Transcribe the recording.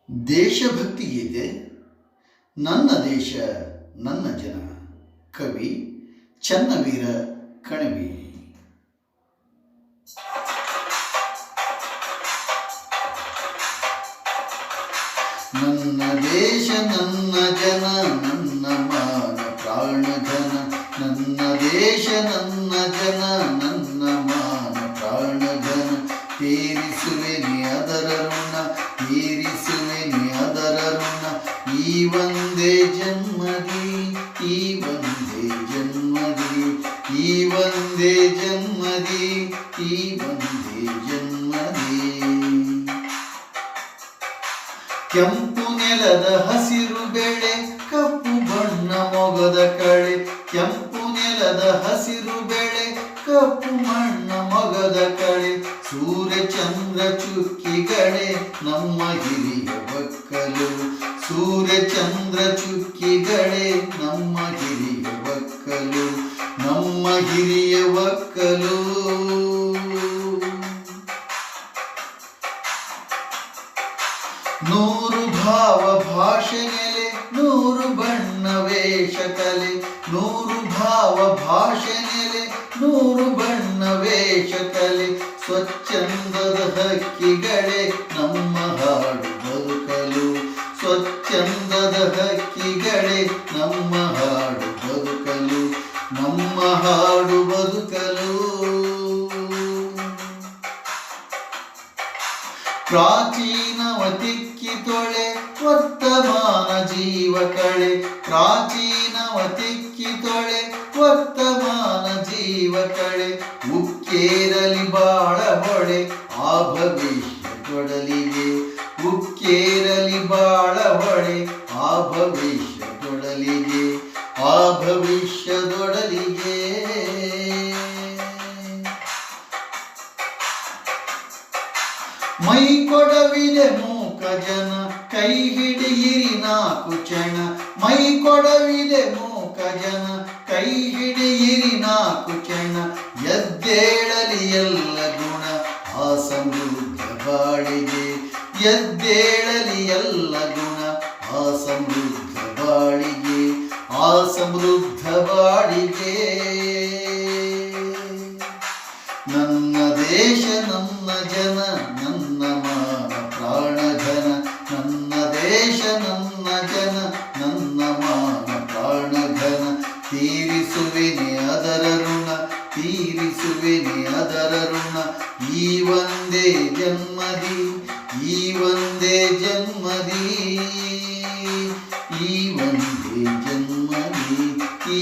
ದೇಶಭಕ್ತಿ ಗೀತೆ ನನ್ನ ದೇಶ ನನ್ನ ಜನ. ಕವಿ ಚನ್ನವೀರ ಕಣವಿ. ನನ್ನ ದೇಶ ನನ್ನ ಜನ ನನ್ನ ಮಾನ ಪ್ರಾಣ ಘನ. ನನ್ನ ದೇಶ ನನ್ನ ಜನ ನನ್ನ ಮಾನ ಪ್ರಾಣ ಘನ. ತೀರಿಸುವೆನಿ ಅದರ ಋಣ, ತೀರಿಸುವೆನಿ ಅದರ ಋಣ. ಈ ಒಂದೇ ಜನ್ಮದಿ, ಈ ಒಂದೇ ಜನ್ಮದಿ, ಈ ಒಂದೇ ಜನ್ಮದಿ, ಈ ಒಂದೇ ಜನ್ಮದಿ. ಕೆಂಪು ನೆಲದ ಹಸಿರು ಬೆಳೆ, ಕಪ್ಪು ಬಣ್ಣ ಮೊಗದ ಕಳೆ. ಕೆಂಪು ನೆಲದ ಹಸಿರು ಬೆಳೆ, ಕಪ್ಪು ಮಣ್ಣ ಮೊಗದ ಕಳೆ. ಸೂರ್ಯ ಚಂದ್ರ ಚುಕ್ಕಿಗಳೇ ನಮ್ಮ ಹಿರಿಯ ಒಕ್ಕಲು. ಸೂರ್ಯ ಚಂದ್ರ ಚುಕ್ಕಿಗಳೇ ನಮ್ಮ ಹಿರಿಯ ಒಕ್ಕಲು, ನಮ್ಮ ಹಿರಿಯ ಒಕ್ಕಲು. ನೂರು ಭಾವ ಭಾಷೆ ನೆಲೆ, ನೂರು ಬಣ್ಣ ವೇಷ ಕಲೆ. ನೂರು ಭಾವ ಭಾಷೆ ನೆಲೆ, ನೂರು ಬಣ್ಣ ವೇಷ ಕಲೆ. ಸ್ವಚ್ಛಂದದ ಹಕ್ಕಿಗಳೇ ನಮ್ಮ ಹಾಡು ಬದುಕಲು. ಸ್ವಚ್ಛಂದದ ಹಕ್ಕಿಗಳೇ ನಮ್ಮ ಹಾಡು ಬದುಕಲು, ನಮ್ಮ ಹಾಡು ಬದುಕಲು. ಪ್ರಾಚೀನವ ತಿಕ್ಕಿ ತೊಳೆ ವರ್ತಮಾನ ಜೀವ ಕಳೆ. ಪ್ರಾಚೀನವ ತಿಕ್ಕಿ ತೊಳೆ ವರ್ತಮಾನ ಜೀವ ಕಳೆ. ಉಕ್ಕೇರಲಿ ಬಾಳ ಹೊಳೆ ಆ ಭವಿಷ್ಯ ತೊಡಲಿಗೆ. ಉಕ್ಕೇರಲಿ ಬಾಳ ಹೊಳೆ ಆ ಭವಿಷ್ಯ ತೊಡಲಿಗೆ, ಆ ಭವಿಷ್ಯದೊಡಲಿಗೆ. ಮೈ ಕೊಡವಿದೆ ಮೂಕ ಜನ, ಕೈ ಹಿಡಿಯಿರಿ ನಾಲ್ಕು ಕ್ಷಣ. ಮೈ ಕೊಡವಿದೆ ಮೂಕ ಜನ, ಕೈ ಹಿಡಿಯಿರಿ ನಾಲ್ಕು ಕ್ಷಣ. ಎದ್ದೇಳಲಿ ಎಲ್ಲ ಗುಣ ಆ ಸಮೃದ್ಧ ಬಾಳಿಗೆ. ಎದ್ದೇಳಲಿ ಎಲ್ಲ ಗುಣ ಆ ಸಮೃದ್ಧ ಬಾಳಿಗೆ, ಆ ಸಮೃದ್ಧ ಬಾಳಿಗೆ. ನನ್ನ ದೇಶ ನನ್ನ ಜನ ನನ್ನ ಮಾನ ಪ್ರಾಣ ಘನ. ನನ್ನ ದೇಶ ನನ್ನ ಜನ ನನ್ನ ಮಾನ ಪ್ರಾಣ ಘನ. ತೀರಿಸುವೆನಿ ಅದರ ಋಣ, ತೀರಿಸುವೆನಿ ಅದರ ಋಣ. ಈ ಒಂದೇ ಜನ್ಮದಿ, ಈ ಒಂದೇ ಜನ್ಮದಿ, ಈ ಒಂದೇ ಜನ್ಮದಿ, ಈ